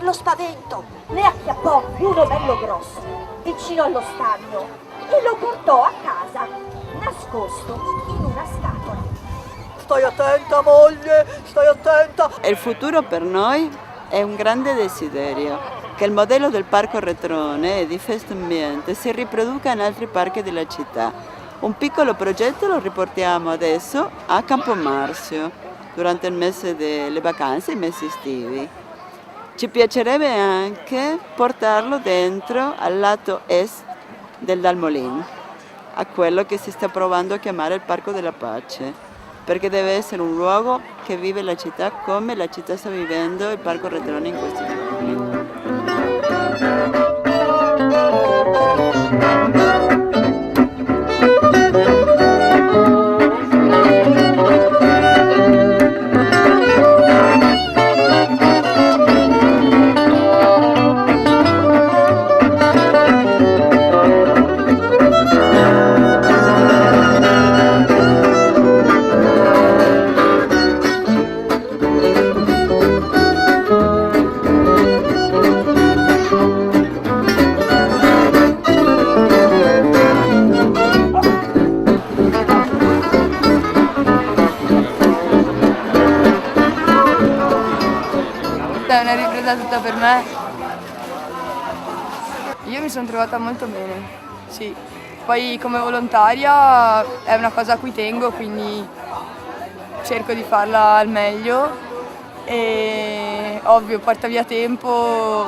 lo spavento, ne acchiappò uno bello grosso, vicino allo stagno, e lo portò a casa, nascosto in una scatola. Stai attenta, moglie, stai attenta! Il futuro per noi è un grande desiderio, che il modello del Parco Retrone e di Festambiente si riproduca in altri parchi della città. Un piccolo progetto lo riportiamo adesso a Campomarzio, durante il mese delle vacanze, i mesi estivi. Ci piacerebbe anche portarlo dentro al lato est del Dalmolin, a quello che si sta provando a chiamare il Parco della Pace, perché deve essere un luogo che vive la città come la città sta vivendo il Parco Retrone in questi giorni. È una ripresa tutta per me. Io mi sono trovata molto bene, sì. Poi come volontaria è una cosa a cui tengo, quindi cerco di farla al meglio e ovvio porta via tempo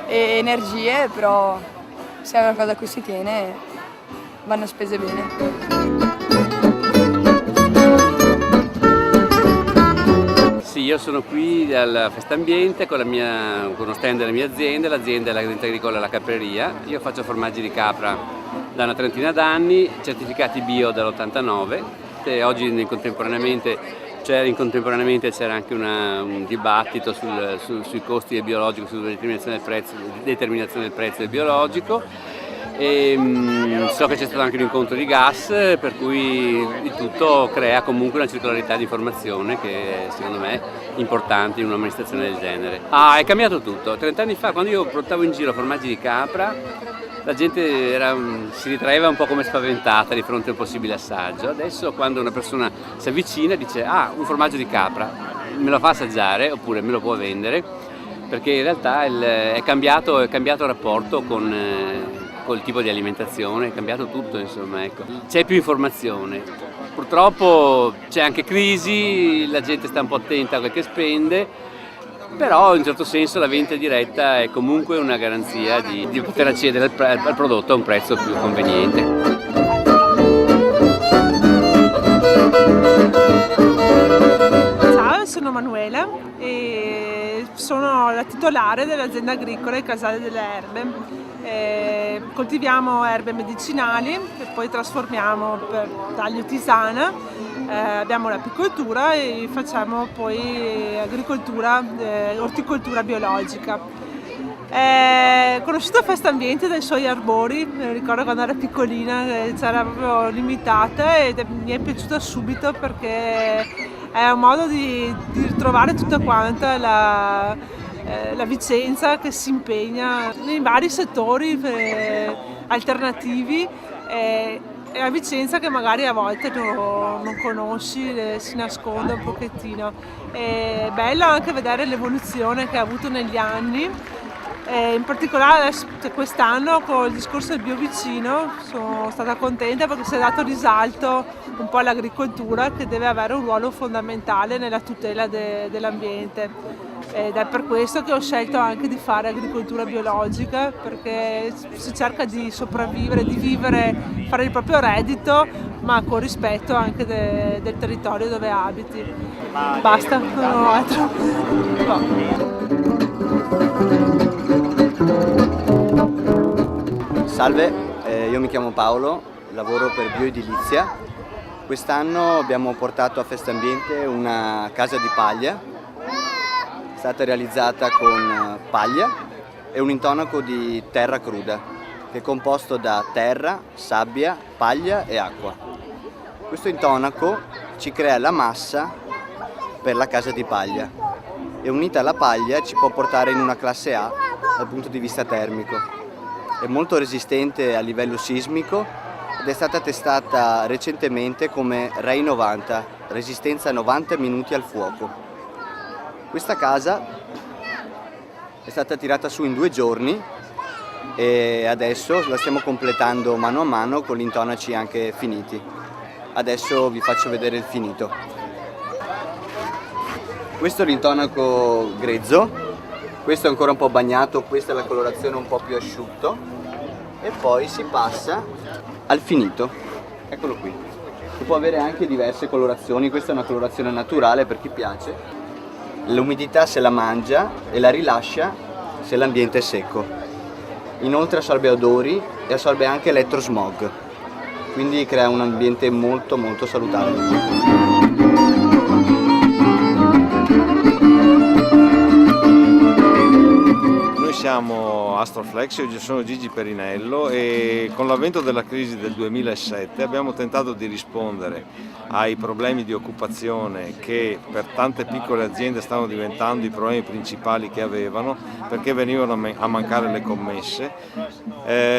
e energie, però se è una cosa a cui si tiene vanno spese bene. Sì, io sono qui al Festambiente con uno stand della mia azienda, l'azienda è l'Agricoltura Agricola La Capreria. Io faccio formaggi di capra da una trentina d'anni, certificati bio dall'89. Oggi contemporaneamente c'era anche un dibattito sui costi del biologico, sulla determinazione del prezzo del biologico. E so che c'è stato anche un incontro di gas, per cui il tutto crea comunque una circolarità di informazione che secondo me è importante in un'amministrazione del genere. È cambiato tutto. 30 anni fa, quando io portavo in giro formaggi di capra, la gente si ritraeva un po' come spaventata di fronte a un possibile assaggio. Adesso quando una persona si avvicina dice un formaggio di capra, me lo fa assaggiare oppure me lo può vendere, perché in realtà è cambiato il rapporto col tipo di alimentazione, è cambiato tutto, insomma, ecco. C'è più informazione. Purtroppo c'è anche crisi, la gente sta un po' attenta a quel che spende, però in un certo senso la vendita diretta è comunque una garanzia di poter accedere al prodotto a un prezzo più conveniente. Ciao, sono Manuela e sono la titolare dell'azienda agricola Il Casale delle Erbe. Coltiviamo erbe medicinali che poi trasformiamo per taglio tisana, abbiamo l'apicoltura e facciamo poi orticoltura biologica. Ho conosciuto Festambiente dai suoi arbori, ricordo quando ero piccolina c'era proprio limitata e mi è piaciuta subito perché è un modo di ritrovare tutta quanta la Vicenza che si impegna nei vari settori alternativi e la Vicenza che magari a volte non conosci, si nasconde un pochettino. È bello anche vedere l'evoluzione che ha avuto negli anni. In particolare quest'anno con il discorso del bio vicino sono stata contenta perché si è dato risalto un po' all'agricoltura che deve avere un ruolo fondamentale nella tutela dell'ambiente. Ed è per questo che ho scelto anche di fare agricoltura biologica, perché si cerca di sopravvivere, di vivere, fare il proprio reddito, ma con rispetto anche del territorio dove abiti. Basta, non ho altro. Salve, io mi chiamo Paolo, lavoro per Bioedilizia. Quest'anno abbiamo portato a Festambiente una casa di paglia, è stata realizzata con paglia e un intonaco di terra cruda, che è composto da terra, sabbia, paglia e acqua. Questo intonaco ci crea la massa per la casa di paglia. e unita alla paglia ci può portare in una classe A dal punto di vista termico. È molto resistente a livello sismico ed è stata testata recentemente come REI 90, resistenza 90 minuti al fuoco. Questa casa è stata tirata su in 2 giorni e adesso la stiamo completando mano a mano con gli intonaci anche finiti. Adesso vi faccio vedere il finito. Questo è l'intonaco grezzo, questo è ancora un po' bagnato, questa è la colorazione un po' più asciutto e poi si passa al finito. Eccolo qui. Si può avere anche diverse colorazioni, questa è una colorazione naturale per chi piace. L'umidità se la mangia e la rilascia se l'ambiente è secco. Inoltre assorbe odori e assorbe anche elettrosmog, quindi crea un ambiente molto salutare. Siamo Astroflex, io sono Gigi Perinello e con l'avvento della crisi del 2007 abbiamo tentato di rispondere ai problemi di occupazione che per tante piccole aziende stavano diventando i problemi principali che avevano perché venivano a mancare le commesse,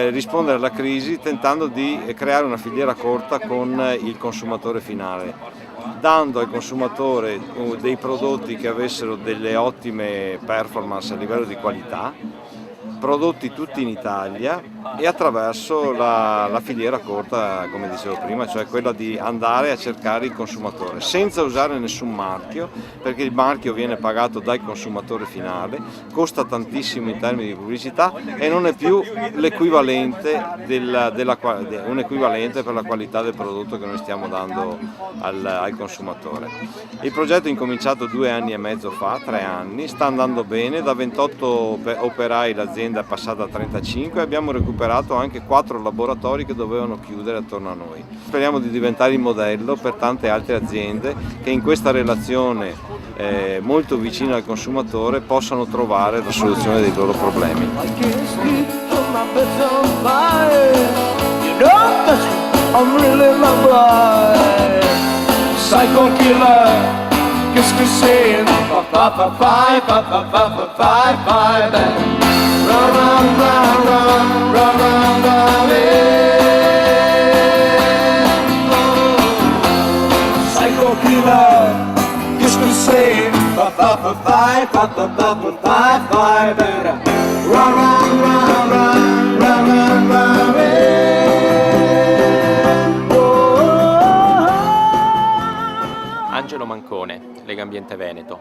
rispondere alla crisi tentando di creare una filiera corta con il consumatore finale, dando al consumatore dei prodotti che avessero delle ottime performance a livello di qualità, prodotti tutti in Italia e attraverso la filiera corta, come dicevo prima, cioè quella di andare a cercare il consumatore senza usare nessun marchio, perché il marchio viene pagato dal consumatore finale, costa tantissimo in termini di pubblicità e non è più l'equivalente un equivalente per la qualità del prodotto che noi stiamo dando al consumatore. Il progetto è incominciato 2 anni e mezzo fa, 3 anni, sta andando bene, da 28 operai l'azienda è passata a 35 e abbiamo recuperato anche 4 laboratori che dovevano chiudere attorno a noi. Speriamo di diventare il modello per tante altre aziende che in questa relazione molto vicina al consumatore possano trovare la soluzione dei loro problemi. Qu'est-ce que c'est? Run, run, run, run, run, run, run, Psycho killer, qu'est-ce que c'est? Run, run, run, run, run, run, run, Angelo Mancone, Legambiente Veneto.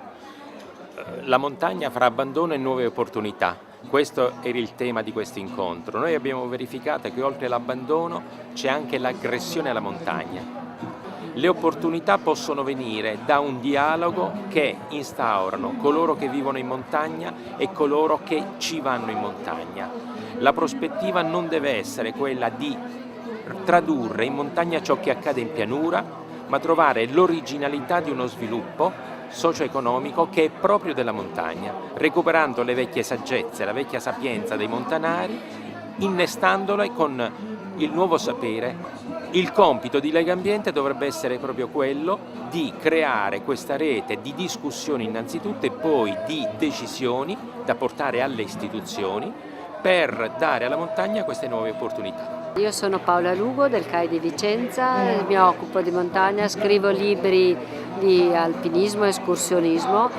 La montagna fra abbandono e nuove opportunità. Questo era il tema di questo incontro. Noi abbiamo verificato che oltre l'abbandono c'è anche l'aggressione alla montagna. Le opportunità possono venire da un dialogo che instaurano coloro che vivono in montagna e coloro che ci vanno in montagna. La prospettiva non deve essere quella di tradurre in montagna ciò che accade in pianura, ma trovare l'originalità di uno sviluppo socio-economico che è proprio della montagna, recuperando le vecchie saggezze, la vecchia sapienza dei montanari, innestandole con il nuovo sapere. Il compito di Legambiente dovrebbe essere proprio quello di creare questa rete di discussioni innanzitutto e poi di decisioni da portare alle istituzioni per dare alla montagna queste nuove opportunità. Io sono Paola Lugo del CAI di Vicenza, mi occupo di montagna, scrivo libri di alpinismo e escursionismo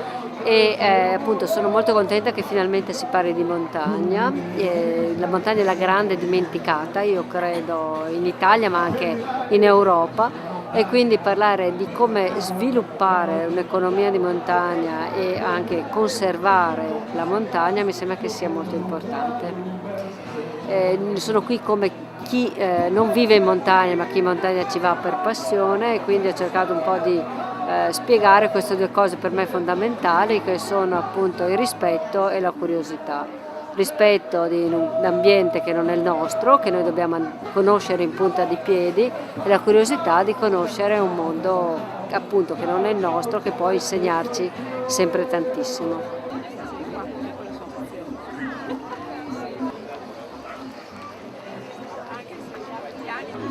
e appunto sono molto contenta che finalmente si parli di montagna. La montagna è la grande dimenticata, io credo, in Italia ma anche in Europa, e quindi parlare di come sviluppare un'economia di montagna e anche conservare la montagna mi sembra che sia molto importante. Sono qui come chi non vive in montagna ma chi in montagna ci va per passione, e quindi ho cercato un po' di spiegare queste 2 cose per me fondamentali, che sono appunto il rispetto e la curiosità. Rispetto di un ambiente che non è il nostro, che noi dobbiamo conoscere in punta di piedi, e la curiosità di conoscere un mondo appunto che non è il nostro, che può insegnarci sempre tantissimo.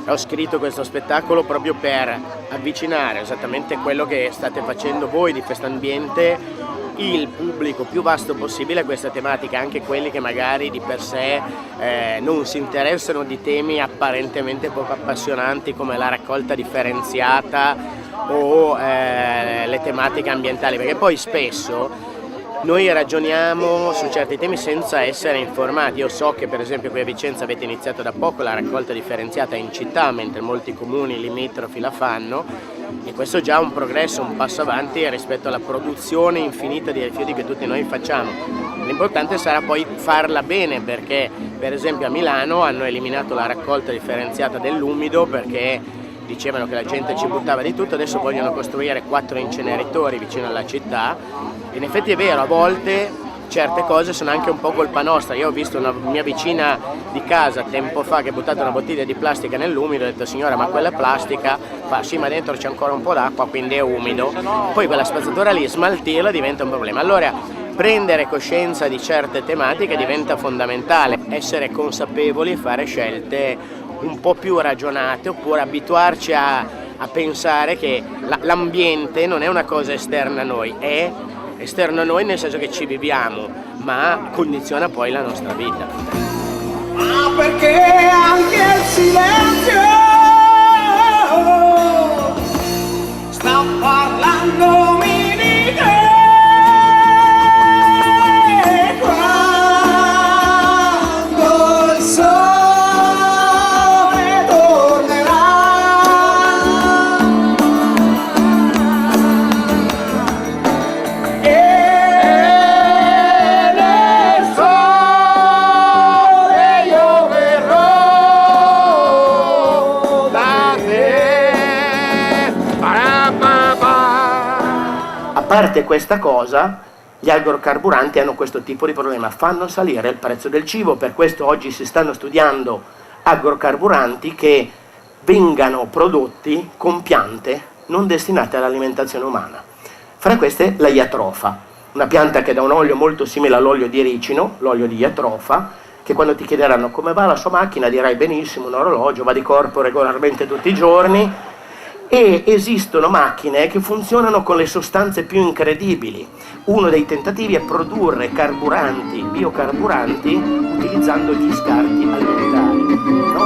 Ho scritto questo spettacolo proprio per avvicinare esattamente quello che state facendo voi di Festambiente il pubblico più vasto possibile a questa tematica, anche quelli che magari di per sé non si interessano di temi apparentemente poco appassionanti come la raccolta differenziata o le tematiche ambientali, perché poi spesso noi ragioniamo su certi temi senza essere informati. Io so che per esempio qui a Vicenza avete iniziato da poco la raccolta differenziata in città, mentre molti comuni limitrofi la fanno, e questo è già un progresso, un passo avanti rispetto alla produzione infinita di rifiuti che tutti noi facciamo. L'importante sarà poi farla bene, perché per esempio a Milano hanno eliminato la raccolta differenziata dell'umido perché dicevano che la gente ci buttava di tutto, adesso vogliono costruire 4 inceneritori vicino alla città. In effetti è vero, a volte certe cose sono anche un po' colpa nostra. Io ho visto una mia vicina di casa tempo fa che ha buttato una bottiglia di plastica nell'umido, ho detto signora ma quella è plastica, fa sì ma dentro c'è ancora un po' d'acqua quindi è umido, poi quella spazzatura lì smaltirla diventa un problema. Allora prendere coscienza di certe tematiche diventa fondamentale, essere consapevoli e fare scelte un po' più ragionate, oppure abituarci a pensare che l'ambiente non è una cosa esterna a noi, è esterno a noi nel senso che ci viviamo, ma condiziona poi la nostra vita. Ma perché anche il silenzio sta parlandomi di te, quando il sole tornerà. A parte questa cosa, gli agrocarburanti hanno questo tipo di problema, fanno salire il prezzo del cibo, per questo oggi si stanno studiando agrocarburanti che vengano prodotti con piante non destinate all'alimentazione umana. Fra queste la iatrofa, una pianta che dà un olio molto simile all'olio di ricino, l'olio di iatrofa, che quando ti chiederanno come va la sua macchina dirai benissimo, un orologio, va di corpo regolarmente tutti i giorni. E esistono macchine che funzionano con le sostanze più incredibili. Uno dei tentativi è produrre carburanti, biocarburanti, utilizzando gli scarti alimentari. No?